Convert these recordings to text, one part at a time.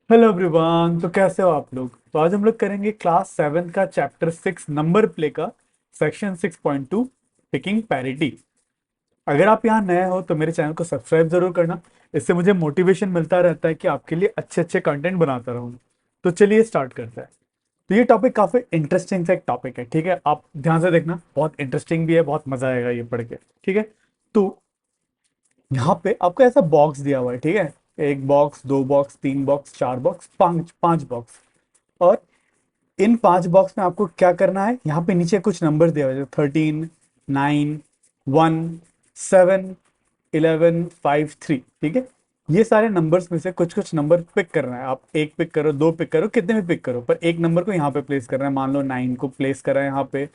Hello everyone. तो कैसे हो आप लोग? तो आज हम लोग करेंगे क्लास 7 का चैप्टर 6 नंबर प्ले का सेक्शन 6.2 पिकिंग पैरिटी। अगर आप यहाँ नए हो तो मेरे चैनल को सब्सक्राइब जरूर करना। इससे मुझे मोटिवेशन मिलता रहता है कि आपके लिए अच्छे अच्छे कंटेंट बनाता रहूँ। तो चलिए स्टार्ट करते हैं। तो ये टॉपिक काफी इंटरेस्टिंग सा एक टॉपिक है, ठीक है? आप ध्यान से देखना, बहुत इंटरेस्टिंग भी है, बहुत मजा आएगा ये पढ़ के, ठीक है? तो यहाँ पे आपको ऐसा बॉक्स दिया हुआ है, ठीक है? एक बॉक्स, दो बॉक्स, तीन बॉक्स, चार बॉक्स, पांच पांच बॉक्स। और इन पांच बॉक्स में आपको क्या करना है, यहाँ पे नीचे कुछ नंबर दिया हुआ है, 13, 9, 1, 7, 11, 5, 3, ठीक है? ये सारे नंबर्स में से कुछ कुछ नंबर पिक करना है। आप एक पिक करो, दो पिक करो, कितने भी पिक करो, पर एक नंबर को यहाँ पे प्लेस करना है। मान लो 9 को प्लेस करा है यहाँ पे,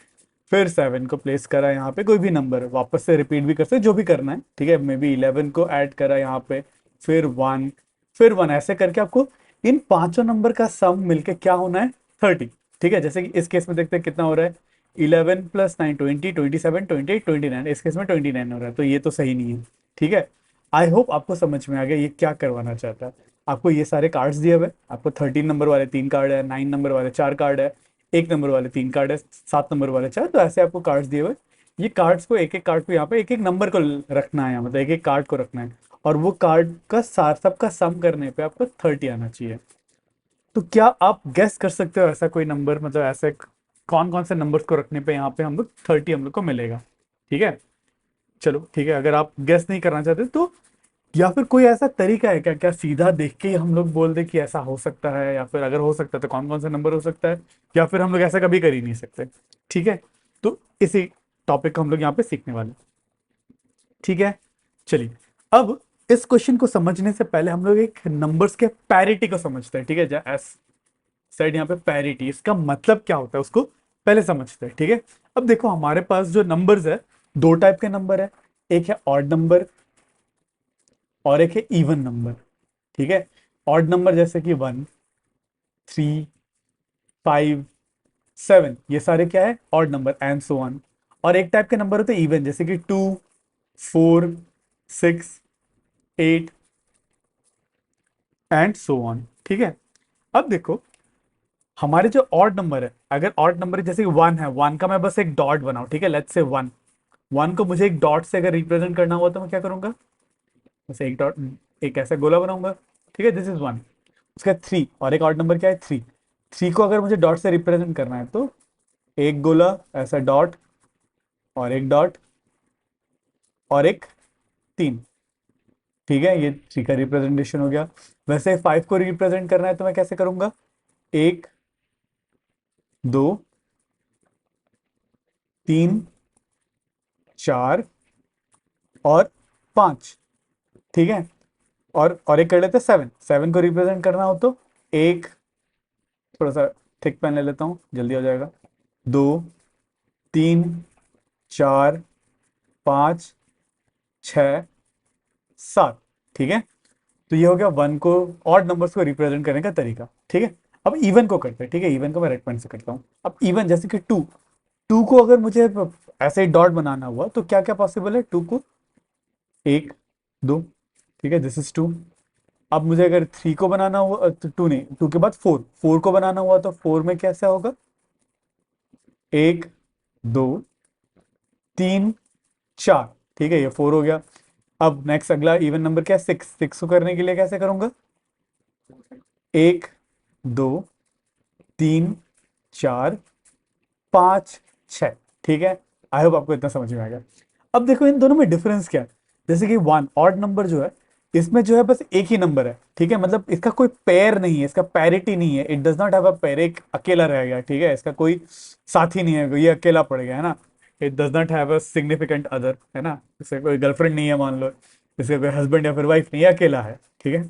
फिर 7 को प्लेस करा है यहाँ पे, कोई भी नंबर वापस से रिपीट भी कर सकते, जो भी करना है, ठीक है? मे बी 11 को ऐड करा यहाँ पे, फिर 1, फिर 1, ऐसे करके आपको इन पांचों नंबर का सम मिलके क्या होना है, 30, ठीक है? जैसे कि इस केस में देखते हैं कितना हो रहा है, 11 प्लस 9, 20, 27, 28, 29। इस केस में 29 हो रहा है, तो ये तो सही नहीं है, ठीक है? आई होप आपको समझ में आ गया ये क्या करवाना चाहता है। आपको ये सारे कार्ड्स दिए हुए, आपको 13 नंबर वाले तीन कार्ड है, 9 नंबर वाले चार कार्ड है, एक नंबर वाले तीन कार्ड है, 7 नंबर वाले चार, तो ऐसे आपको कार्ड्स दिए हुए। ये कार्ड्स को, एक एक कार्ड को यहाँ पे एक एक नंबर को रखना है, मतलब एक एक कार्ड को रखना है। और वो कार्ड का सार सबका सम करने पे आपको 30 आना चाहिए। तो क्या आप गेस कर सकते हो ऐसा कोई नंबर, मतलब ऐसे कौन कौन से नंबर्स को रखने पे यहाँ पे हम लोग 30 हम लोग को मिलेगा? ठीक है, चलो ठीक है। अगर आप गेस नहीं करना चाहते तो, या फिर कोई ऐसा तरीका है क्या, क्या सीधा देख के ही हम लोग बोल दे कि ऐसा हो सकता है? या फिर अगर हो सकता है तो कौन कौन सा नंबर हो सकता है? या फिर हम लोग ऐसा कभी कर ही नहीं सकते? ठीक है, तो इसी टॉपिक को हम लोग यहाँ पे सीखने वाले हैं, ठीक है? चलिए, अब इस क्वेश्चन को समझने से पहले हम लोग एक नंबर्स के पैरिटी को समझते हैं, ठीक है? जैसे एस साइड यहाँ पे पैरिटी, इसका मतलब क्या होता है उसको पहले समझते हैं, ठीक है? अब देखो, हमारे पास जो नंबर्स है, दो टाइप के नंबर है। एक है ऑड नंबर और एक है इवन नंबर, ठीक है? ऑड नंबर जैसे कि 1, 3, 5, 7, ये सारे क्या है, odd number, and so on. और एक टाइप के नंबर होते हैं इवन, जैसे कि 2, 4, 6, 8 एंड सो ऑन, ठीक है? अब देखो, हमारे जो ऑड नंबर है, अगर ऑड नंबर जैसे कि 1 है, 1 का मैं बस एक डॉट बनाऊं, ठीक है? लेट्स से 1, 1 को मुझे एक डॉट से अगर रिप्रेजेंट करना हुआ तो मैं क्या करूंगा, बस एक डॉट, एक ऐसा गोला बनाऊंगा, ठीक है? This is 1। उसका 3, और एक ऑड नंबर क्या है, 3। 3 को अगर मुझे डॉट से रिप्रेजेंट करना है तो एक गोला, ऐसा डॉट, और एक डॉट, और एक 3, ठीक है? ये 3 का रिप्रेजेंटेशन हो गया। वैसे 5 को रिप्रेजेंट करना है तो मैं कैसे करूंगा, एक, दो, तीन, चार और 5, ठीक है? और एक कर लेते हैं 7, 7 को रिप्रेजेंट करना हो तो एक, थोड़ा सा थिक पेन ले लेता हूँ, जल्दी हो जाएगा, दो, तीन, चार, पाँच, छ, सात, ठीक है? तो ये हो गया 1 को, ऑड नंबर्स को रिप्रेजेंट करने का तरीका, ठीक है? अब इवन को करते हैं, ठीक है? इवन को मैं रेड पेन से करता हूँ। अब इवन जैसे कि 2, 2 को अगर मुझे ऐसे ही डॉट बनाना हुआ तो क्या क्या पॉसिबल है, 2 को, एक, दो, ठीक है? This is 2। अब मुझे अगर 3 को बनाना हुआ तो 2 नहीं, 2 के बाद 4, 4 को बनाना हुआ तो 4 में कैसा होगा, एक, दो, तीन, चार, ठीक है? ये 4 हो गया। अब नेक्स्ट अगला इवन नंबर क्या है, 6, 6 को करने के लिए कैसे करूंगा, एक, दो, तीन, चार, पाँच, छ, ठीक है? आई होप आपको इतना समझ में आ गया। अब देखो इन दोनों में डिफरेंस क्या है। जैसे कि 1 ऑड नंबर जो है, इसमें जो है बस एक ही नंबर है, ठीक है? मतलब इसका कोई पेयर नहीं है, इसका पैरिटी नहीं है, it does not have a pair, एक अकेला रह गया, ठीक है? इसका कोई साथी नहीं है, ये अकेला पड़ गया है ना। It does not have a significant other, है ना? इसका कोई गर्लफ्रेंड नहीं है मान लो, इसका कोई हस्बैंड या फिर वाइफ नहीं है, अकेला है, ठीक है?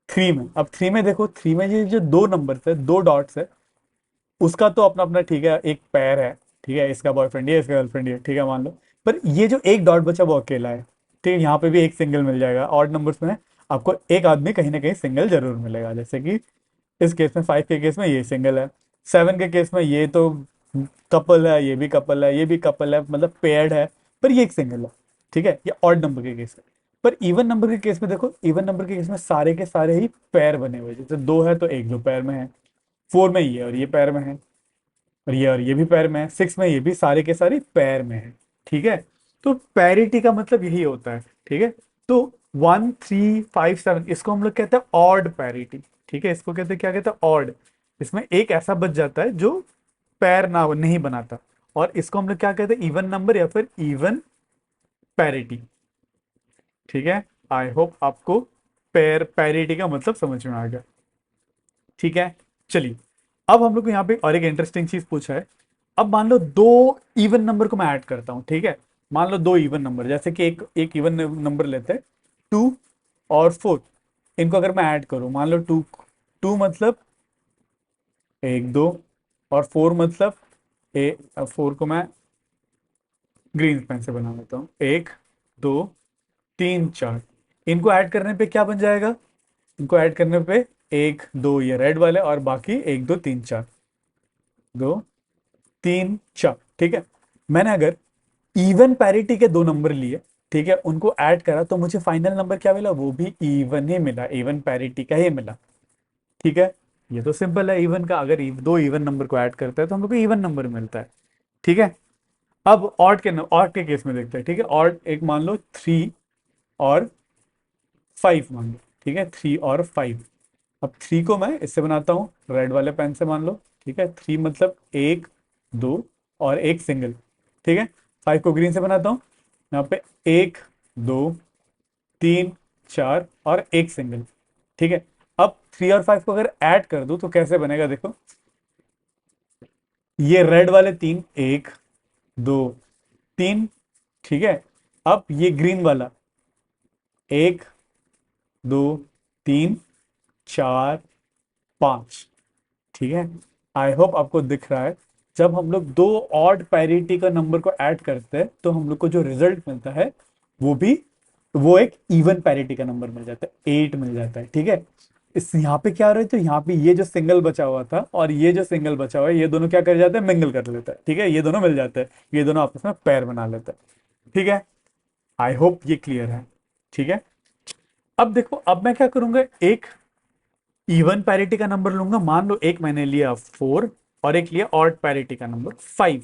3 में, अब 3 में देखो, 3 में ये जो दो नंबर है, दो डॉट्स है, उसका तो अपना अपना, ठीक है, एक पैर है, ठीक है? इसका बॉयफ्रेंड ये, इसका गर्लफ्रेंड ये, ठीक है, मान लो। पर ये जो एक डॉट बचा वो अकेला है, ठीक है? यहाँ पे भी एक सिंगल मिल जाएगा। ऑड नंबर्स में आपको एक आदमी कहीं ना कहीं सिंगल जरूर मिलेगा, जैसे कि इस केस में 5 के केस में ये सिंगल है, 7 के केस में ये तो कपल है, ये भी कपल है, ये भी कपल है, मतलब पेयर्ड है, पर ये एक सिंगल है, ठीक है? ये ऑड नंबर के केस है। पर इवन नंबर के केस में देखो, इवन नंबर के केस में सारे के सारे ही पैर बने हुए हैं। जैसे दो है तो एक दो पैर में है, फोर में ये और ये पैर में है, और ये भी पैर में है, सिक्स में ये भी सारे के सारे पैर में है। ठीक है, तो पैरिटी का मतलब यही होता है। ठीक है, तो 1 3 5 7 इसको हम लोग कहते हैं ऑड पैरिटी। ठीक है, इसको कहते हैं, क्या कहते हैं, ऑड। इसमें एक ऐसा बच जाता है जो पैर ना नहीं बनाता, और इसको हम लोग क्या कहते हैं, इवन नंबर या फिर इवन पैरिटी। ठीक है, आई होप आपको पैरिटी का मतलब समझ में आ गया। ठीक है, चलिए, अब हम लोग को यहाँ पे और एक इंटरेस्टिंग चीज पूछा है। अब मान लो दो इवन नंबर को मैं ऐड करता हूँ। ठीक है, मान लो दो इवन नंबर, जैसे कि एक एक इवन नंबर लेते हैं, 2 और 4। इनको अगर मैं ऐड करूं, मान लो टू, टू मतलब एक दो, और फोर मतलब ए, फोर को मैं ग्रीन पेन से बना लेता हूँ, एक दो तीन चार। इनको ऐड करने पे क्या बन जाएगा, इनको ऐड करने पे एक दो ये रेड वाले, और बाकी एक दो तीन चार, दो तीन चार। ठीक है, मैंने अगर इवन पैरिटी के दो नंबर लिए, ठीक है, उनको ऐड करा, तो मुझे फाइनल नंबर क्या मिला, वो भी इवन ही मिला, इवन पैरिटी का ही मिला। ठीक है, ये तो सिंपल है। इवन का अगर दो इवन नंबर को ऐड करता है तो हम लोग को इवन नंबर मिलता है। ठीक है, अब ऑड के केस में देखते हैं। ठीक है, ऑड एक मान लो 3 और 5 मान लो। ठीक है, 3 और 5। अब थ्री को मैं इससे बनाता हूँ रेड वाले पेन से, मान लो। ठीक है, थ्री मतलब एक दो और एक सिंगल। ठीक है, फाइव को ग्रीन से बनाता हूँ, यहाँ पे एक दो तीन चार और एक सिंगल। ठीक है, अब 3 और 5 को अगर ऐड कर दूं तो कैसे बनेगा, देखो, ये रेड वाले तीन, एक दो तीन। ठीक है, अब ये ग्रीन वाला, एक दो तीन चार पांच। ठीक है, आई होप आपको दिख रहा है। जब हम लोग दो ऑड पैरिटी का नंबर को ऐड करते हैं तो हम लोग को जो रिजल्ट मिलता है वो भी, वो एक इवन पैरिटी का नंबर मिल जाता है, 8 मिल जाता है। ठीक है, इस यहाँ पे क्या हो रहा है, तो यहाँ पे ये जो सिंगल बचा हुआ था और ये जो सिंगल बचा हुआ है, ये दोनों क्या कर जाते हैं, मिंगल कर लेता है। ठीक है, ये दोनों मिल जाते हैं, ये दोनों आपस में पैर बना लेते हैं। ठीक है, आई होप ये क्लियर है। ठीक है, अब देखो, अब मैं क्या करूंगा, एक इवन पैरिटी का नंबर लूंगा। मान लो एक मैंने लिया 4 और एक लिया ऑड पैरिटी का नंबर 5।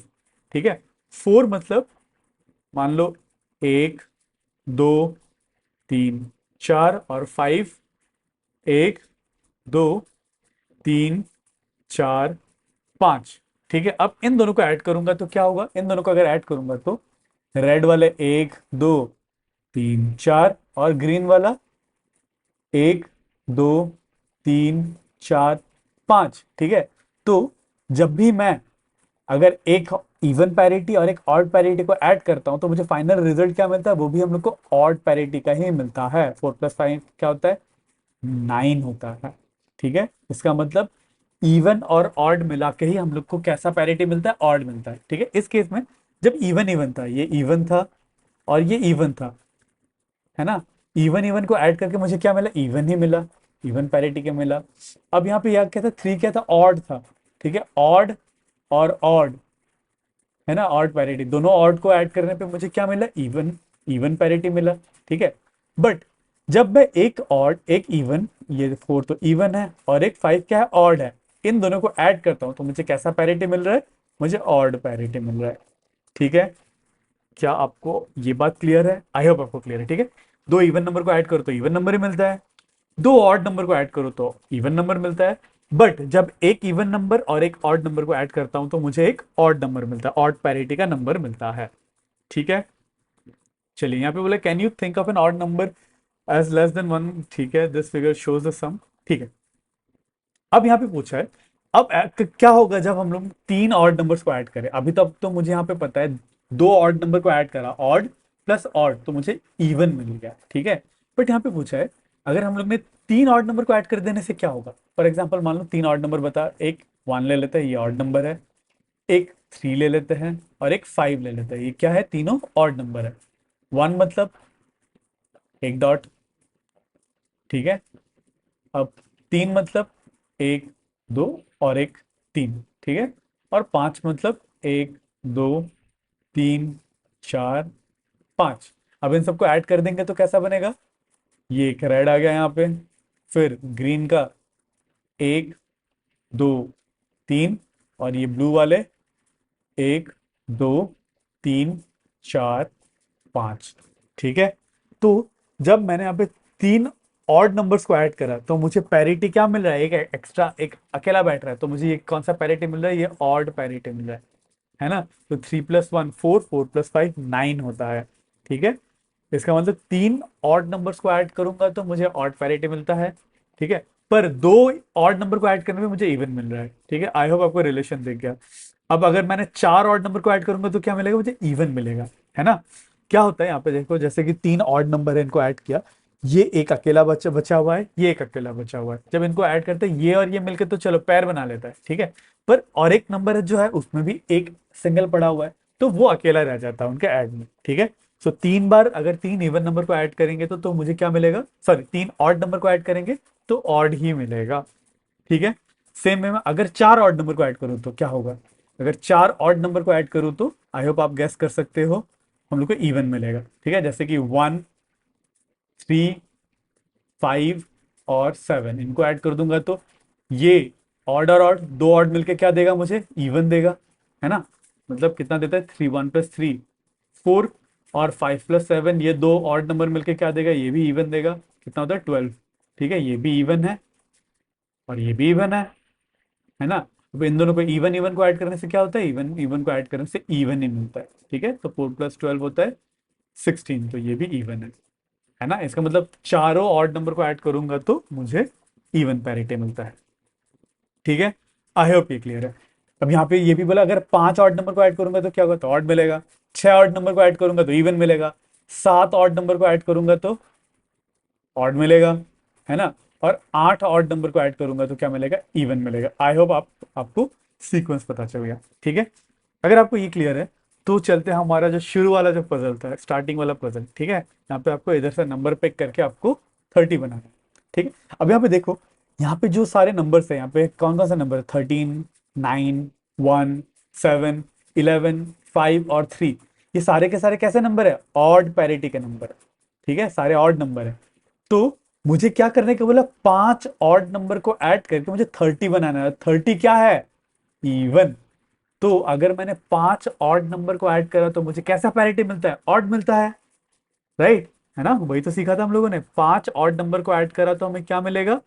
ठीक है, 4 मतलब मान लो एक दो तीन चार, और 5 एक दो तीन चार पांच। ठीक है, अब इन दोनों को ऐड करूंगा तो क्या होगा, इन दोनों को अगर ऐड करूंगा तो रेड वाले एक दो तीन चार, और ग्रीन वाला एक दो तीन चार पांच। ठीक है, तो जब भी मैं अगर एक इवन पैरिटी और एक ऑड पैरिटी को ऐड करता हूं तो मुझे फाइनल रिजल्ट क्या मिलता है, वो भी हम लोग को ऑड पैरिटी का ही मिलता है। 4 + 5 क्या होता है, 9 होता है। ठीक है, इसका मतलब इवन और ऑड मिला के ही हम लोग को कैसा पैरिटी मिलता है, ऑड मिलता है। ठीक है, इस केस में जब इवन इवन था, ये इवन था और ये इवन था, है ना, इवन इवन को ऐड करके मुझे क्या मिला, इवन ही मिला, इवन पैरिटी के मिला। अब यहाँ पे याद क्या था, थ्री क्या था, ऑड था। ठीक है, ऑड और ऑड, है ना, ऑड पैरिटी, दोनों ऑड को ऐड करने पे मुझे क्या मिला, इवन, इवन पैरिटी मिला। ठीक है, बट जब मैं एक ऑड एक इवन, ये 4 तो इवन है और एक 5 क्या है, ऑड है, इन दोनों को ऐड करता हूं तो मुझे कैसा पैरिटी मिल रहा है, मुझे ऑड पैरिटी मिल रहा है। ठीक है, क्या आपको ये बात क्लियर है, आई होप आपको क्लियर है। ठीक है, दो इवन नंबर को ऐड करो तो इवन नंबर ही मिलता है, दो ऑड नंबर को ऐड करो तो इवन नंबर मिलता है। बट जब एक इवन नंबर और एक ऑड नंबर को ऐड करता हूं तो मुझे एक ऑड नंबर मिलता है, ऑड पैरिटी का नंबर मिलता है। ठीक है, चलिए, यहाँ पे बोला can you think of an odd number as less than 1। ठीक है, this figure shows the sum. ठीक है, अब यहाँ पे पूछा है, अब क्या होगा जब हम लोग तीन ऑड नंबर्स को ऐड करें। अभी तक तो मुझे यहाँ पे पता है, दो ऑड नंबर को ऐड करा, ऑड प्लस ऑड, तो मुझे इवन मिल गया। ठीक है, बट यहाँ पे पूछा है, अगर हम लोग ने तीन ऑड नंबर को ऐड कर देने से क्या होगा। फॉर एग्जाम्पल मान लो तीन ऑड नंबर बता, एक 1 ले लेते हैं, ये ऑड नंबर है, एक 3 ले लेते हैं और एक 5 ले लेते हैं, ये क्या है, तीनों ऑड नंबर है। 1 मतलब एक डॉट। ठीक है, अब 3 मतलब एक दो और एक तीन। ठीक है, और 5 मतलब एक दो तीन चार पाँच। अब इन सबको ऐड कर देंगे तो कैसा बनेगा, ये एक रेड आ गया यहाँ पे, फिर ग्रीन का 1 2 3, और ये ब्लू वाले 1 2 3 4 5। ठीक है, तो जब मैंने यहाँ पे 3 ऑड नंबर्स को ऐड करा तो मुझे पैरिटी क्या मिल रहा है, एक एक्स्ट्रा, एक अकेला बैठ रहा है, तो मुझे ये कौन सा पैरिटी मिल रहा है, ये ऑड पैरिटी मिल रहा है ना। तो 3 + 1 4, 4 + 5 9 होता है। ठीक है, इसका मतलब 3 ऑड नंबर्स को ऐड करूंगा तो मुझे ऑड पैरिटी मिलता है। ठीक है, पर 2 ऑड नंबर को ऐड करने में मुझे इवन मिल रहा है। ठीक है, आई होप आपको रिलेशन दिख गया। अब अगर मैंने 4 ऑड नंबर को ऐड करूंगा तो क्या मिलेगा, मुझे इवन मिलेगा, है ना। क्या होता है यहाँ पे देखो, जैसे कि 3 ऑड नंबर है, इनको ऐड किया, ये एक अकेला बचा बचा हुआ है, ये एक अकेला बचा हुआ है, जब इनको ऐड करते हैं ये और ये मिलकर तो चलो पैर बना लेता है। ठीक है, पर और एक नंबर है जो है उसमें भी एक सिंगल पड़ा हुआ है, तो वो अकेला रह जाता है उनके ऐड में। ठीक है, सो 3 बार अगर 3 इवन नंबर को ऐड करेंगे तो मुझे क्या मिलेगा, सॉरी 3 ऑड नंबर को ऐड करेंगे तो ऑड ही मिलेगा। ठीक है, सेम में मैं अगर 4 ऑड नंबर को ऐड करूं तो क्या होगा, अगर 4 ऑड नंबर को ऐड करूं तो आई होप आप गेस कर सकते हो, हम लोग को इवन मिलेगा। ठीक है, जैसे कि 1 3 5 और 7 इनको ऐड कर दूंगा तो ये ऑड और ऑड, 2 ऑड मिलके क्या देगा, मुझे इवन देगा, है ना। मतलब कितना देता है, 3 1 + 3 4, और 5 + 7, ये 2 ऑड नंबर मिलके क्या देगा, ये भी इवन देगा, कितना होता है 12। ठीक है, ये भी इवन है और ये भी इवन है ना। अब इन दोनों को इवन इवन को ऐड करने से क्या होता है, इवन इवन को ऐड करने से इवन ही मिलता है। ठीक है, तो 4 + 12 होता है 16, तो ये भी इवन है ना। इसका मतलब चारों ऑड नंबर को ऐड करूंगा तो मुझे इवन पैरिटी मिलता है। ठीक है, आई होप ये क्लियर है। अब यहाँ पे ये भी बोला अगर 5 ऑड नंबर को ऐड करूंगा तो क्या होगा, तो ऑड मिलेगा। 6 ऑड नंबर को ऐड करूंगा तो इवन मिलेगा। 7 ऑड नंबर को ऐड करूंगा तो ऑड मिलेगा, है ना। और 8 ऑड नंबर को ऐड करूंगा तो क्या मिलेगा, इवन मिलेगा। आई होप आपको सीक्वेंस पता चल गया। ठीक है, अगर आपको ये क्लियर है तो चलते हैं हमारा जो शुरू वाला जो पजल था, स्टार्टिंग वाला पजल। ठीक है, यहाँ पे आपको इधर से नंबर पिक करके आपको 30 बनाना है। ठीक है, अब यहाँ पे देखो, यहाँ पे जो सारे नंबर्स है, यहाँ पे कौन कौन सा नंबर है, 13 9 1 7 11 5 और 3, ये सारे के सारे कैसे नंबर है, ऑड पैरिटी के नंबर है। ठीक है, सारे ऑड नंबर है। तो मुझे क्या करने का बोला, 5 ऑड नंबर को ऐड करके मुझे 30 बनाना है। 30 क्या है, इवन। तो अगर मैंने 5 ऑड नंबर को ऐड करा तो मुझे कैसा पैरिटी मिलता है, ऑड मिलता है, राइट, है ना। वही तो सीखा था हम लोगों ने, 5 ऑड नंबर को ऐड करा तो हमें क्या मिलेगा,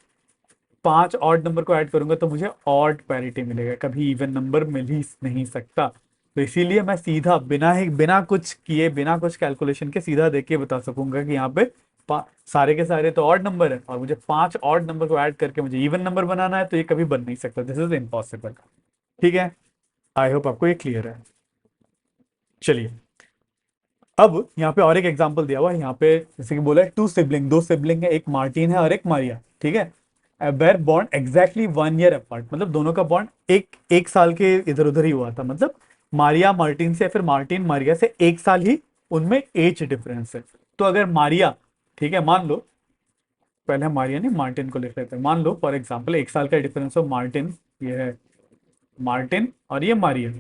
5 ऑड नंबर को ऐड करूंगा तो मुझे ऑड पैरिटी मिलेगा, कभी इवन नंबर मिल ही नहीं सकता। तो इसीलिए मैं सीधा बिना कुछ किए, बिना कुछ कैलकुलेशन के सीधा देख के बता सकूंगा कि यहाँ पे सारे के सारे तो ऑड नंबर है, और मुझे 5 ऑड नंबर को ऐड करके मुझे इवन नंबर बनाना है, तो ये कभी बन नहीं सकता, दिस इज इम्पॉसिबल। ठीक है, आई होप आपको ये क्लियर है। चलिए, अब यहाँ पे और एक एग्जांपल दिया हुआ है, यहाँ पे जैसे कि बोला है 2 सिबलिंग, 2 सिबलिंग है, एक मार्टिन है और एक मारिया। ठीक है, वेर बॉन्ड एग्जैक्टली 1 ईयर अपार्ट, मतलब दोनों का बॉन्ड एक एक साल के इधर उधर ही हुआ था, मतलब मारिया मार्टिन से, फिर मार्टिन मारिया से 1 साल ही उनमें एज डिफरेंस है। तो अगर मारिया, ठीक है, मान लो, पहले हम मारिया नहीं मार्टिन को लिख लेते हैं, मान लो फॉर एग्जाम्पल 1 साल का डिफरेंस हो, मार्टिन, ये है मार्टिन और ये मारिया।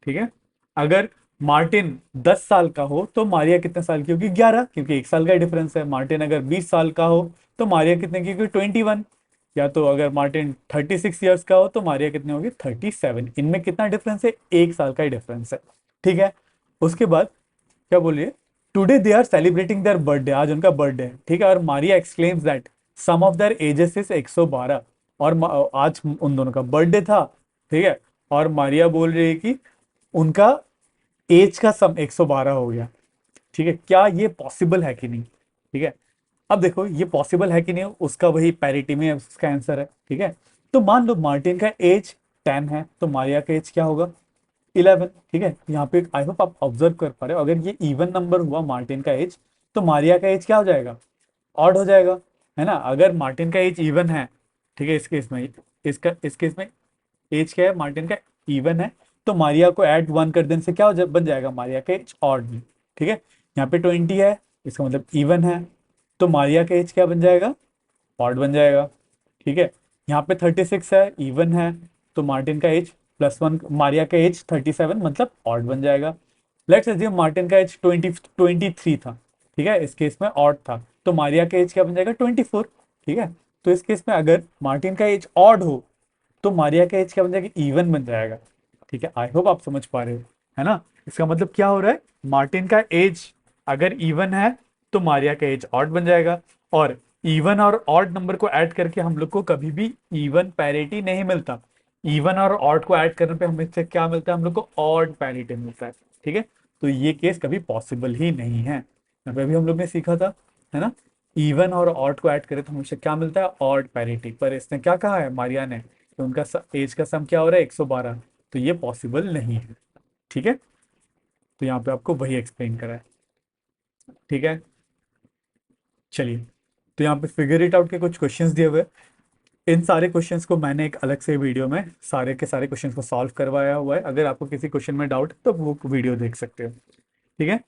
ठीक है, अगर मार्टिन 10 साल का हो तो मारिया कितने साल की होगी, 11, क्योंकि 1 साल का डिफरेंस है। मार्टिन अगर 20 साल का हो तो मारिया कितने की होगी, 21। या तो अगर मार्टिन 36 ईयर्स का हो तो मारिया कितनी होगी, 37। इनमें कितना डिफरेंस है, 1 साल का ही डिफरेंस है। ठीक है, उसके बाद क्या बोलिए, today they are celebrating their birthday, आज उनका बर्थडे है। ठीक है, और Maria exclaims that some of their ages is 112, और आज उन दोनों का बर्थडे था। ठीक है, और मारिया बोल रही है कि उनका एज का सम 112 हो गया। ठीक है, क्या ये पॉसिबल है कि नहीं। ठीक है, अब देखो ये पॉसिबल है कि नहीं, उसका वही पैरिटी में उसका आंसर है। ठीक है, तो मान लो मार्टिन का एज 10 है तो मारिया का एज क्या होगा, 11। ठीक है, यहाँ पे आई होप आप ऑब्जर्व कर पा रहे हो, अगर ये इवन नंबर हुआ मार्टिन का एज, तो मारिया का एज क्या हो जाएगा, ऑड हो जाएगा, है ना। अगर मार्टिन का एज इवन है, ठीक है, इस केस में, इस केस में एज क्या है मार्टिन का, इवन है, तो मारिया को ऐड 1 कर देने से क्या बन जाएगा, मारिया का एज ऑड में। ठीक है, यहाँ पे 20 है, इसका मतलब इवन है, तो मारिया का एज क्या बन जाएगा, ऑड बन जाएगा। ठीक है, यहाँ पे 36 है, इवन है, तो मार्टिन का एज +1, मारिया का एज 37 मतलब ऑड बन जाएगा। लेट्स अज्यूम मार्टिन का एज 23 था, ठीक है, इस केस में ऑड था, तो मारिया का एज क्या बन जाएगा 24, ठीक है। तो इस केस में अगर मार्टिन का एज ऑड हो तो मारिया का एज क्या बन जाएगा, इवन बन जाएगा, ठीक है। आई होप आप समझ पा रहे हो, है ना। इसका मतलब क्या हो रहा है, मार्टिन का एज अगर इवन है तो मारिया का एज ऑड बन जाएगा, और इवन और ऑड नंबर को ऐड करके हम लोग को कभी भी इवन पैरिटी नहीं मिलता। इवन और ऑड को ऐड करने पे हमें से क्या मिलता है, हम लोग को ऑड पैरिटी मिलता है, ठीक है। तो ये केस कभी पॉसिबल ही नहीं है, यहाँ पे अभी हम लोग ने सीखा था, है ना। इवन और ऑड को ऐड करें तो हमेशा क्या मिलता है, ऑड पैरिटी। पर इसने क्या कहा है मारिया ने, तो उनका एज का सम क्या हो रहा है 112, तो ये पॉसिबल नहीं है, ठीक है। तो यहाँ पे आपको वही एक्सप्लेन करा है, ठीक है। चलिए, तो यहाँ पे फिगर इट आउट के कुछ क्वेश्चंस दिए हुए हैं। इन सारे क्वेश्चंस को मैंने एक अलग से वीडियो में सारे के सारे क्वेश्चंस को सॉल्व करवाया हुआ है, अगर आपको किसी क्वेश्चन में डाउट है तो वो वीडियो देख सकते हो, ठीक है।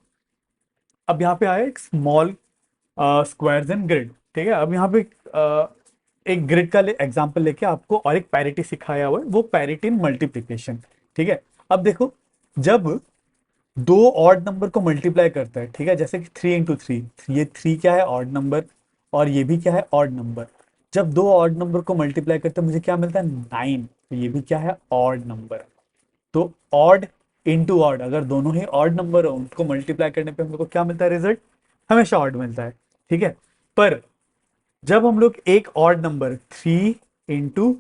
अब यहाँ पे आया एक स्मॉल स्क्वायर्स एंड ग्रिड, ठीक है। अब यहाँ पे एक ग्रिड का एग्जांपल लेके आपको और एक पैरिटी सिखाया हुआ है, वो पैरिटी इन मल्टीप्लिकेशन, ठीक है। अब देखो, जब दो ऑड नंबर को मल्टीप्लाई करता है, ठीक है, जैसे कि 3 × 3, ये 3 क्या है, ऑड नंबर, और ये भी क्या है, ऑड नंबर। जब दो ऑड नंबर को मल्टीप्लाई करते हैं मुझे क्या मिलता है, 9, तो ये भी क्या है, ऑड नंबर। तो ऑड इंटू ऑड, अगर दोनों ही ऑड नंबर हो उनको मल्टीप्लाई करने पे हम लोग को क्या मिलता है, रिजल्ट हमेशा ऑड मिलता है, ठीक है। पर जब हम लोग एक ऑड नंबर 3 ×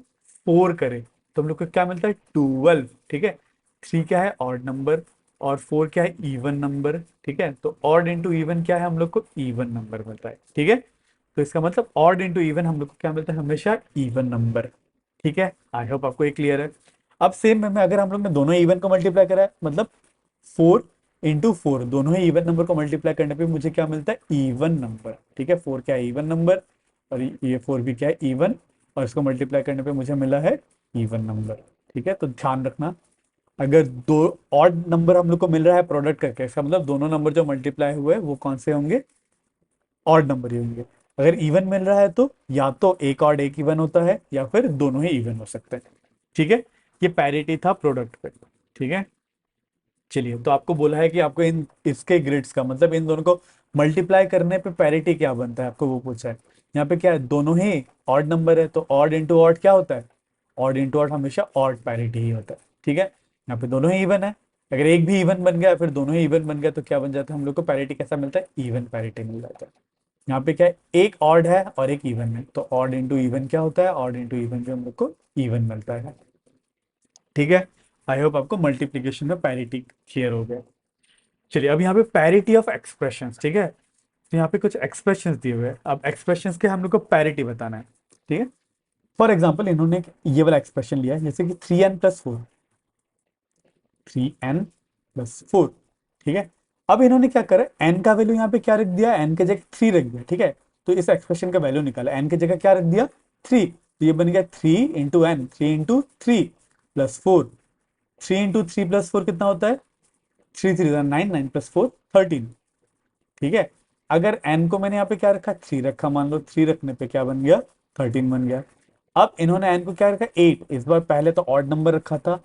4 करें तो हम लोग को क्या मिलता है, 12, ठीक है। 3 क्या है, ऑड नंबर, और 4 क्या है, इवन नंबर, ठीक है। तो ऑड इंटू इवन क्या है, हम लोग को इवन नंबर मिलता है, ठीक है। तो इसका मतलब ऑड इंटू इवन हम लोग को क्या मिलता है, हमेशा इवन नंबर, ठीक है। आई होप आपको ये क्लियर है। अब सेम में अगर हम लोग ने दोनों इवन को मल्टीप्लाई करा है, मतलब 4 × 4, दोनों ही इवन नंबर को मल्टीप्लाई करने पे मुझे क्या मिलता है, इवन नंबर, ठीक है। 4 क्या है, इवन नंबर, और ये 4 भी क्या है, इवन, और इसको मल्टीप्लाई करने पे मुझे मिला है इवन नंबर, ठीक है। तो ध्यान रखना, अगर दो ऑड नंबर हम लोग को मिल रहा है प्रोडक्ट करके, इसका मतलब दोनों नंबर जो मल्टीप्लाई हुए वो कौन से होंगे, ऑड नंबर ही होंगे। अगर इवन मिल रहा है तो या तो एक ऑड एक इवन होता है, या फिर दोनों ही इवन हो सकते हैं, ठीक है। ये पैरिटी था प्रोडक्ट पे, ठीक है। चलिए, तो आपको बोला है कि आपको इन इसके ग्रिड्स का मतलब इन दोनों को मल्टीप्लाई करने पे पैरिटी क्या बनता है, आपको वो पूछा है। यहाँ पे क्या है, दोनों ही ऑड नंबर है, तो ऑड इंटू ऑड क्या होता है, ऑड इंटू ऑड हमेशा ऑड पैरिटी ही होता है, ठीक है। यहाँ पे दोनों ही इवन है, अगर एक भी इवन बन गया फिर दोनों ही इवन बन गया तो क्या बन जाता है, हम लोग को पैरिटी कैसा मिलता है, इवन पैरिटी मिल जाता है। यहाँ पे क्या है, एक ऑड है और एक इवन है, तो ऑड इंटू इवन क्या होता है, ऑड इंटू इवन भी हम लोग को इवन मिलता है, ठीक है। आई होप आपको मल्टीप्लीकेशन में पैरिटी क्लियर हो गया। चलिए, अब यहाँ पे पैरिटी ऑफ एक्सप्रेशंस, ठीक है। तो यहाँ पे कुछ एक्सप्रेशंस दिए हुए हैं, अब एक्सप्रेशंस के हम लोग को पैरिटी बताना है, ठीक है। फॉर एग्जाम्पल इन्होंने ये वाला एक्सप्रेशन लिया है, जैसे कि 3n + 4, 3n + 4, ठीक है। अब इन्होंने क्या करा, n का वैल्यू यहाँ पे क्या रख दिया, n के जगह 3 रख दिया, ठीक है। तो इस एक्सप्रेशन का वैल्यू निकाला, n की जगह क्या रख दिया, 3, तो ये बन गया 3 × n, 3 × 3 + 4, 3 × 3 + 4 कितना होता है, 3 × 3 = 9, 9 + 4 13, ठीक है। अगर n को मैंने यहाँ पे क्या रखा, 3 रखा, मान लो 3 रखने पे क्या बन गया, 13 बन गया। अब इन्होंने n को क्या रखा, 8, इस बार पहले तो ऑड नंबर रखा था,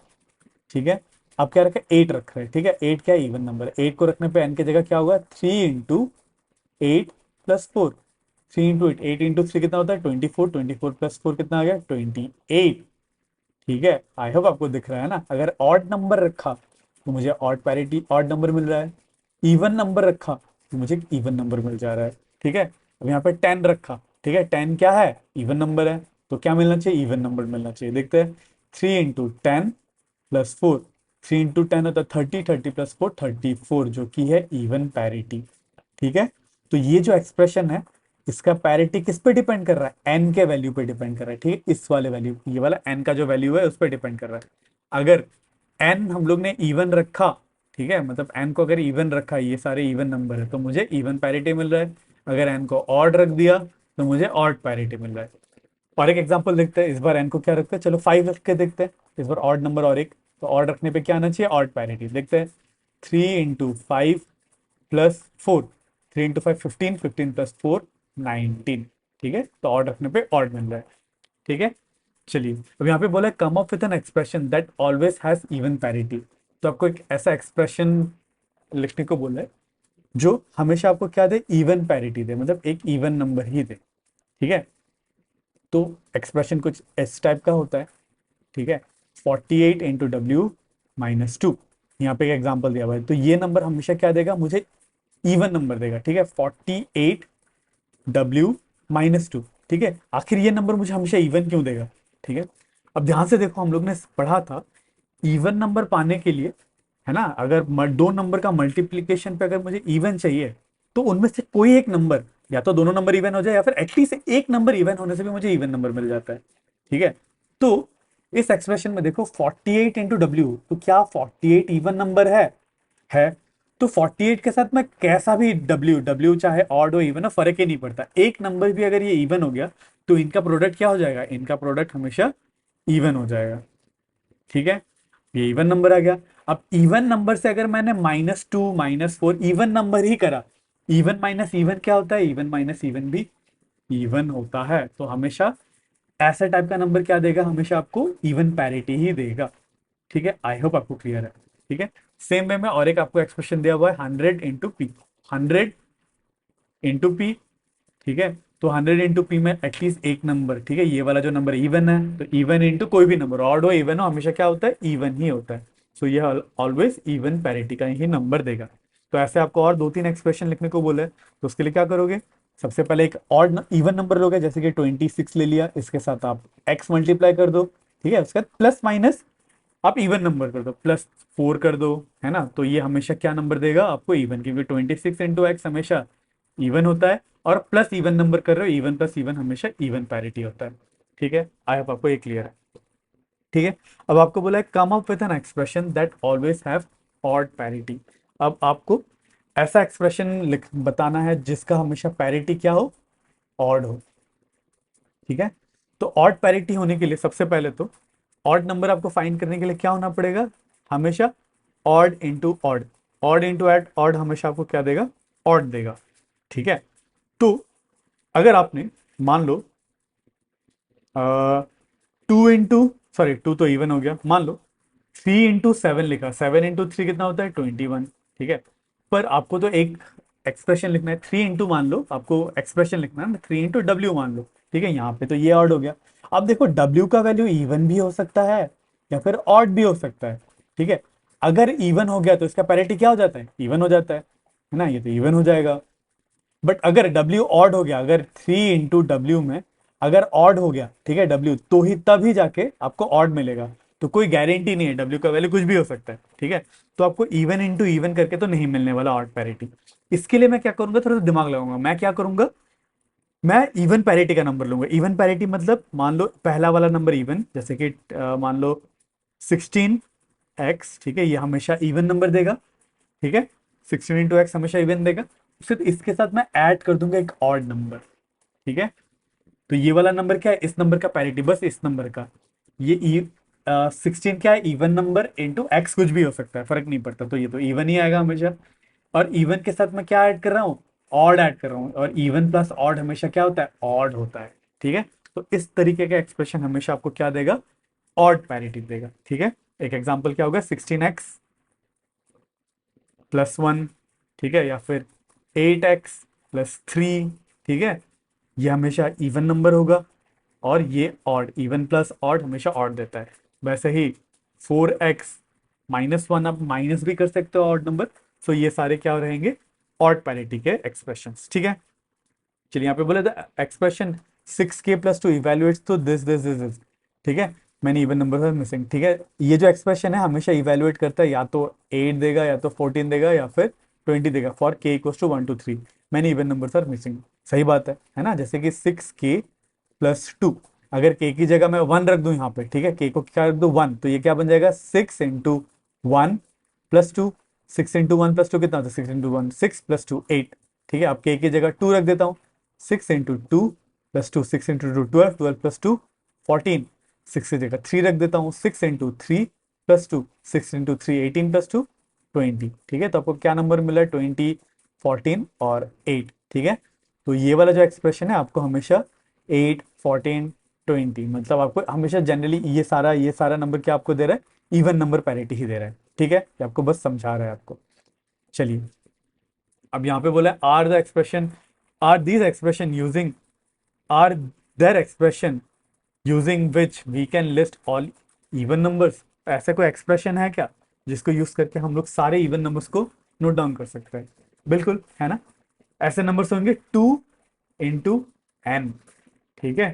ठीक है। अब क्या रखा, 8 रख रहे हैं, ठीक है। 8 क्या है, इवन नंबर, 8 को रखने पे n की जगह क्या होगा, 3 × 8 + 4, 3 × 8, 8 × 3 कितना होता है, 24, 24 + 4 कितना आ गया, 28, ठीक है। आई होप आपको दिख रहा है ना, अगर ऑड नंबर रखा तो मुझे ऑड पैरिटी ऑड नंबर मिल रहा है, इवन नंबर रखा तो मुझे इवन नंबर मिल जा रहा है, ठीक है। अब यहाँ पे 10 रखा, ठीक है, 10 क्या है, इवन नंबर है, तो क्या मिलना चाहिए, इवन नंबर मिलना चाहिए। देखते हैं, 3 × 10 + 4, 3 × 10 होता है 30, 30 + 4 34, जो कि है इवन पैरिटी, ठीक है। तो ये जो एक्सप्रेशन है इसका पैरिटी किस पे डिपेंड कर रहा है, एन के वैल्यू पे डिपेंड कर रहा है, ठीक है। इस वाले वैल्यू, ये वाला एन का जो वैल्यू है उस पर डिपेंड कर रहा है। अगर एन हम लोग ने इवन रखा, ठीक है, मतलब एन को अगर इवन रखा, ये सारे इवन नंबर है तो मुझे इवन पैरिटी मिल रहा है। अगर एन को ऑड रख दिया तो मुझे ऑड पैरिटी मिल रहा है। और एक एग्जांपल देखते हैं, इस बार एन को क्या रखते हैं, चलो 5 रख के देखते हैं, इस बार ऑड नंबर और एक, तो ऑड रखने पे क्या आना चाहिए, ऑड पैरिटी। देखते हैं, 3 × 5 + 4, 3 × 5 15, 15 + 4 19, ठीक है। तो ऑड रखने पे ऑड मिल रहा है, ठीक है। चलिए, अब यहाँ पे बोला है come up with an expression that always has even parity. तो आपको एक ऐसा एक्सप्रेशन लिखने को बोला है जो हमेशा आपको क्या दे, इवन पैरिटी दे, मतलब एक इवन नंबर ही दे। ठीक है, तो एक्सप्रेशन कुछ इस टाइप का होता है। ठीक है, 48 इंटू डब्ल्यू माइनस टू, यहाँ पे एक एग्जाम्पल दिया हुआ है, तो ये नंबर हमेशा क्या देगा, मुझे इवन नंबर देगा। ठीक है, 48 डब्ल्यू माइनस टू। ठीक है, आखिर ये नंबर मुझे हमेशा इवन क्यों देगा। ठीक है, अब ध्यान से देखो, हम लोग ने पढ़ा था इवन नंबर पाने के लिए, है ना, अगर दो नंबर का मल्टीप्लीकेशन पे अगर मुझे इवन चाहिए, तो उनमें से कोई एक नंबर, या तो दोनों नंबर इवन हो जाए, या फिर एटलीस्ट एक नंबर इवन होने से भी मुझे इवन नंबर मिल जाता है। ठीक है, तो इस एक्सप्रेशन में देखो 48 इंटू डब्ल्यू, तो क्या 48 इवन नंबर है। तो 48 के साथ मैं कैसा भी डब्ल्यू डब्ल्यू चाहे ऑड हो इवन हो, फर्क ही नहीं पड़ता, एक नंबर भी अगर ये इवन हो गया तो इनका प्रोडक्ट क्या हो जाएगा, इनका प्रोडक्ट हमेशा इवन हो जाएगा। ठीक है, ये इवन नंबर आ गया। अब इवन नंबर से अगर मैंने -2 -4 इवन नंबर ही करा, इवन माइनस इवन क्या होता है, इवन माइनस इवन भी इवन होता है। तो हमेशा ऐसा टाइप का नंबर क्या देगा, हमेशा आपको इवन पैरिटी ही देगा। ठीक है, आई होप आपको क्लियर है। ठीक है, सेम वे में और एक आपको एक्सप्रेशन दिया हुआ है 100 इंटू पी, 100 इंटू पी। ठीक है, तो 100 इंटू पी में एटलीस्ट एक नंबर, ठीक है, ये वाला जो नंबर इवन है, तो इवन इंटू कोई भी नंबर, ऑड हो इवन हो, हमेशा क्या होता है, इवन ही होता है। सो ये ऑलवेज इवन पैरिटी का ही नंबर देगा। तो ऐसे आपको और दो तीन एक्सप्रेशन लिखने को बोले, तो उसके लिए क्या करोगे, सबसे पहले एक ऑड इवन नंबर लोगे, जैसे कि 26 ले लिया, इसके साथ आप एक्स मल्टीप्लाई कर दो। ठीक है, उसके बाद प्लस माइनस आप इवन नंबर कर दो, +4 कर दो, है ना, तो ये हमेशा क्या नंबर देगा आपको, इवन, क्योंकि 26 इंटू एक्स हमेशा इवन होता है, और प्लस इवन नंबर कर रहे हो, इवन प्लस इवन हमेशा इवन पैरिटी होता है। ठीक है, आई होप आपको ये क्लियर है। ठीक है, अब आपको बोला है come up with an expression that always have odd parity. अब आपको ऐसा एक्सप्रेशन लिख बताना है जिसका हमेशा पैरिटी क्या हो, ऑड हो। ठीक है, तो ऑड पैरिटी होने के लिए सबसे पहले तो ऑड नंबर आपको फाइंड करने के लिए क्या होना पड़ेगा, हमेशा odd into odd, odd into एड, ऑड हमेशा आपको क्या देगा, ऑड देगा। ठीक है, तो अगर आपने मान लो 2 इंटू, सॉरी 2 तो इवन हो गया, मान लो 3 इंटू 7 लिखा, 7 इंटू 3 कितना होता है, 21। ठीक है, पर आपको तो एक एक्सप्रेशन लिखना है, 3 इंटू मान लो आपको एक्सप्रेशन लिखना है ना, 3 इंटू डब्ल्यू मान लो। ठीक है, यहाँ पे तो ये ऑड हो गया। अब देखो डब्ल्यू का वैल्यू इवन भी हो सकता है या फिर ऑड भी हो सकता है। ठीक है, अगर इवन हो गया तो इसका पैरिटी क्या हो जाता है, इवन हो जाता है ना, ये तो इवन हो जाएगा। बट अगर W ऑड हो गया, अगर 3 इंटू डब्ल्यू में अगर ऑड हो गया, ठीक है, W, तो ही तब ही जाके आपको ऑड मिलेगा। तो कोई गारंटी नहीं है, W का वैल्यू कुछ भी हो सकता है। ठीक है, तो आपको इवन इंटू इवन करके तो नहीं मिलने वाला ऑड पैरिटी। इसके लिए मैं क्या करूंगा, थोड़ा सा दिमाग लगाऊंगा। मैं क्या करूंगा, मैं इवन पैरिटी का नंबर लूंगा। इवन पैरिटी मतलब मान लो पहला वाला नंबर इवन, जैसे कि मान लो 16x, ठीक है, ये हमेशा इवन नंबर देगा। ठीक है, 16 इंटू एक्स हमेशा इवन देगा। फिर इसके साथ मैं ऐड कर दूंगा एक ऑड नंबर। ठीक है, तो ये वाला नंबर क्या है, इस नंबर का पैरिटी, बस इस नंबर का। ये 16 क्या है, इवन नंबर इंटू एक्स, कुछ भी हो सकता है, फर्क नहीं पड़ता, तो ये तो इवन ही आएगा हमेशा। और इवन के साथ मैं क्या ऐड कर रहा हूँ, ऑड ऐड कर रहा हूँ, और इवन प्लस ऑड हमेशा क्या होता है, ऑड होता है। ठीक है, तो इस तरीके का एक्सप्रेशन हमेशा आपको क्या देगा, ऑड पैरिटी देगा। ठीक है, एक एग्जाम्पल क्या होगा, 16x +1, ठीक है, या फिर 8x +3। ठीक है, ये हमेशा इवन नंबर होगा, और ये ऑड, इवन प्लस ऑड हमेशा ऑड देता है। वैसे ही 4x-1, आप माइनस भी कर सकते हो ऑड नंबर। सो ये सारे क्या रहेंगे, ऑड पैरिटी के एक्सप्रेशंस। ठीक है, चलिए यहाँ पे बोले द एक्सप्रेशन 6k +2 इवेल्युएट्स तो दिस। ठीक है, मैंने इवन नंबर है मिसिंग। ठीक है, ये जो एक्सप्रेशन है हमेशा इवेल्युएट करता है, या तो 8 देगा, या तो 14 देगा, या फिर 20 देगा, फॉर k = 1 to 3। मैंने इवन नंबर सर मिसिंग, सही बात है ना, जैसे कि 6k +2, अगर k की जगह मैं 1 रख दूं यहाँ पे, ठीक है, k को क्या रख दूं, 1, तो ये क्या बन जाएगा, 6 × 1 + 2। 6 × 1 + 2 कितना होता है, 6 × 1 6 + 2 8। ठीक है, अब k की जगह 2 रख देता हूँ, 6 × 2 + 2, 6 × 2 12, 12 + 2 14। 6 की जगह 3 रख देता हूँ, 6 × 3 + 2, 6 × 3 18 + 2 20। ठीक है, तो आपको क्या नंबर मिला है, 20, 14 और 8। ठीक है, तो ये वाला जो एक्सप्रेशन है आपको हमेशा 8, 14, 20, मतलब आपको हमेशा जनरली ये सारा नंबर क्या आपको दे रहा है, इवन नंबर पैरिटी ही दे रहा है। ठीक है, ये आपको बस समझा रहा है आपको। चलिए, अब यहाँ पे बोला are these expression using are there expression using which we can list all even numbers. ऐसा कोई एक्सप्रेशन है क्या जिसको यूज करके हम लोग सारे इवन नंबर्स को नोट डाउन कर सकते हैं? बिल्कुल है ना। ऐसे नंबर्स होंगे 2 इंटू एन, ठीक है।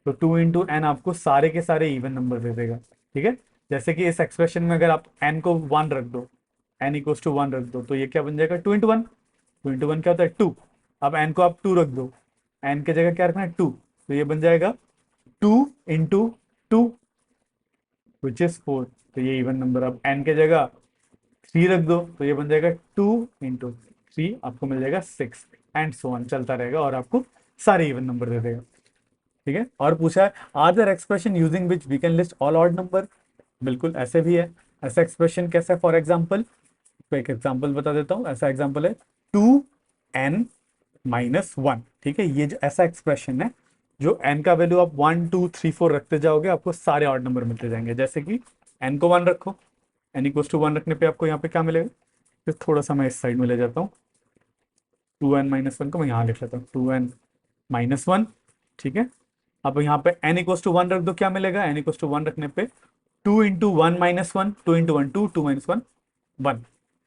तो 2 इंटू एन आपको सारे के सारे इवन नंबर दे देगा, ठीक है। जैसे कि इस एक्सप्रेशन में अगर आप एन को 1 रख दो, एन इक्वल्स टू 1 रख दो, तो ये क्या बन जाएगा? 2 इंटू 1। 2 इंटू 1 क्या होता है? 2। अब एन को आप 2 रख दो, एन की जगह क्या रखना है? 2। तो ये बन जाएगा 2 इंटू 2, विच इज 4। तो ये इवन नंबर। अब एन के जगह 3 रख दो, तो ये बन जाएगा 2 इंटू 3, आपको मिल जाएगा 6, एंड सो ऑन चलता रहेगा और आपको सारे इवन नंबर दे देगा, ठीक है। और पूछा है are there expression using which we can list all odd number. बिल्कुल ऐसे भी है। ऐसा एक्सप्रेशन कैसा है? फॉर एग्जाम्पल, एक एग्जाम्पल बता देता हूँ। ऐसा एग्जाम्पल है 2n-1, ठीक है। ये जो ऐसा एक्सप्रेशन है, जो n का वैल्यू आप 1 2 3 4 रखते जाओगे, आपको सारे ऑड नंबर मिलते जाएंगे। जैसे कि n को 1 रखो, n इक्वल्स टू 1 रखने पे आपको यहाँ पे क्या मिलेगा? फिर थोड़ा सा मैं इस साइड में ले जाता हूँ। 2n-1 को मैं यहाँ लिख लेता हूँ, 2n-1, ठीक है। अब यहाँ पे n इक्वल्स टू 1 रख दो, क्या मिलेगा? n इक्वल्स टू 1 रखने पे 2 इंटू 1-1, 2 इंटू 1 1।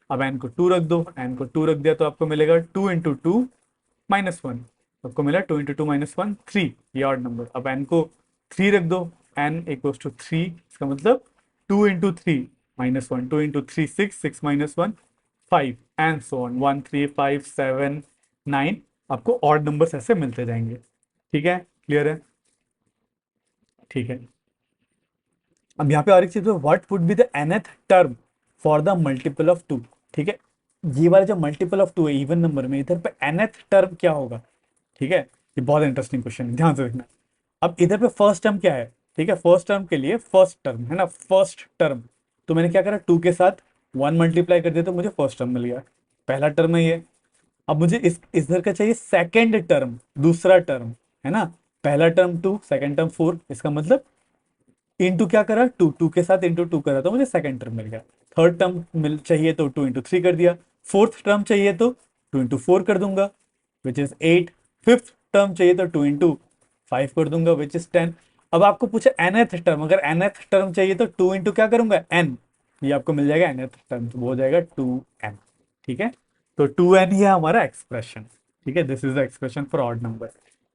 अब n को 2 रख दो, n को 2 रख दिया तो आपको मिलेगा 2 इंटू 2-1, आपको मिला 2 इंटू 2-1 3, ये ऑड नंबर। अब n को 3 रख दो, n इक्वल्स टू 3, इसका मतलब 2 into 3-1, 2 into 3 6, 6-1 5, and so on 1 3 5 7 9। आपको ऑड नंबर्स ऐसे मिलते जाएंगे, ठीक है। क्लियर है? ठीक है। अब यहाँ पे और एक चीज है, what would be the nth term for the multiple of 2, ठीक है। ये वाला जो मल्टीपल ऑफ 2 है इवन नंबर में, इधर पे nth टर्म क्या होगा? ठीक है, ये बहुत इंटरेस्टिंग क्वेश्चन है, ध्यान से देखना। अब इधर पे फर्स्ट टर्म क्या है? ठीक है, फर्स्ट टर्म के लिए फर्स्ट टर्म है ना, फर्स्ट टर्म। तो मैंने क्या करा, 2 के साथ 1 मल्टीप्लाई कर दिया तो मुझे फर्स्ट टर्म मिल गया, पहला टर्म है ये। अब मुझे इस इधर का चाहिए सेकेंड टर्म, दूसरा टर्म, है ना। पहला टर्म 2, सेकेंड टर्म 4, इसका मतलब इंटू क्या करा, 2, 2 के साथ इंटू 2 करा तो मुझे सेकंड टर्म मिल गया। थर्ड टर्म मिल चाहिए तो 2 इंटू 3 कर दिया। फोर्थ टर्म चाहिए तो 2 इंटू 4 कर दूंगा, विच इज 8। फिफ्थ टर्म चाहिए तो 2 इंटू 5 कर दूंगा, विच इज 10। अब आपको पूछा nth टर्म, अगर nth टर्म चाहिए तो 2 इंटू क्या करूंगा, n। ये आपको मिल जाएगा nth टर्म, तो वो हो जाएगा 2n, ठीक है। तो 2n ही है हमारा एक्सप्रेशन, ठीक है। This is the expression for odd number.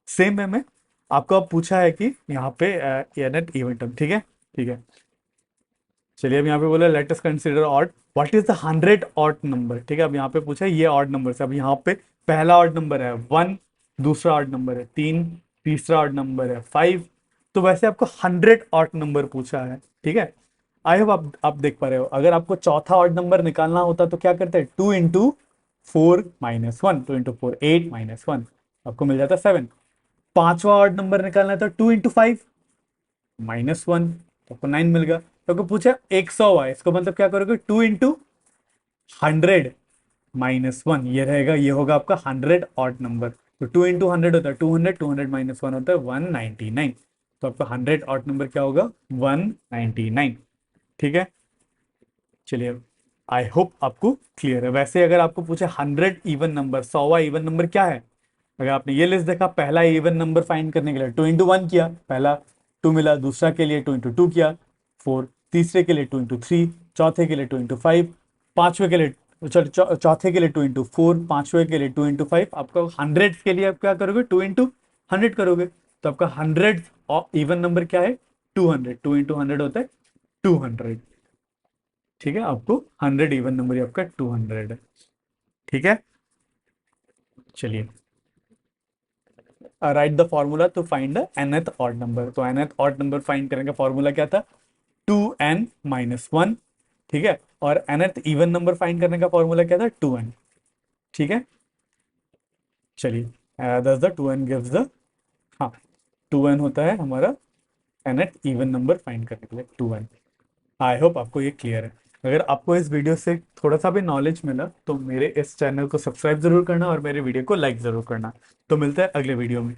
Same way में आपको अब पूछा है कि यहाँ पे nth इवन टर्म, ठीक है, ठीक है। चलिए अब यहाँ पे बोला let us consider odd, what is the 100 odd number, ठीक है। अब यहाँ पे पूछा है ये ऑड नंबर से। अब यहाँ पे पहला ऑड नंबर है 1, दूसरा ऑड नंबर है 3, तीसरा ऑड नंबर है 5। तो वैसे आपको 100 ऑड नंबर पूछा है, ठीक है। आई होप आप देख पा रहे हो। अगर आपको चौथा ऑड नंबर निकालना होता तो क्या करते हैं, 2 इंटू 4-1, 2 इंटू 4 8-1, आपको मिल जाता 7। पांचवा ऑड नंबर निकालना था 2 इंटू 5-1, तो आपको 9 मिल गया। तो आपको पूछा 100 है, इसको मतलब क्या करोगे, 2 इंटू 100-1, ये रहेगा, ये होगा आपका 100 ऑड नंबर। तो 2 इंटू 100 होता है 200, 200 - 1 होता है 199। तो आपका 100 ऑड नंबर क्या होगा, 199, ठीक है। चलिए, आई होप आपको क्लियर है। वैसे अगर आपको पूछे 100 इवन नंबर, 100वां इवन नंबर क्या है, अगर आपने ये लिस्ट देखा, पहला इवन नंबर फाइंड करने के लिए 2 इंटू 1 किया, पहला 2 मिला, दूसरा के लिए 2 इंटू 2 किया 4, तीसरे के लिए 2 इंटू 3, चौथे के लिए 2 इंटू 5, पांचवे के लिए चौथे के लिए 2 इंटू 4, पांचवे के लिए 2 इंटू 5। आपका 100 के लिए आप क्या करोगे, 2 इंटू 100 करोगे। तो आपका 100 इवन नंबर क्या है, 200। 2 इंटू 100 होता है 200, ठीक है। आपको 100 इवन नंबर ही आपका 200 है, ठीक है। चलिए, write the formula to find the nth odd number. तो nth ऑड नंबर फाइंड करने का फॉर्मूला क्या था, 2n-1, ठीक है। और nth इवन नंबर फाइंड करने का फॉर्मूला क्या था, 2n, ठीक है। चलिए, दस द 2n गिव्स द, हाँ, 2n होता है हमारा nth इवन नंबर फाइंड करने के लिए 2n। आई होप आपको ये क्लियर है। अगर आपको इस वीडियो से थोड़ा सा भी नॉलेज मिला तो मेरे इस चैनल को सब्सक्राइब जरूर करना और मेरे वीडियो को लाइक जरूर करना। तो मिलते हैं अगले वीडियो में।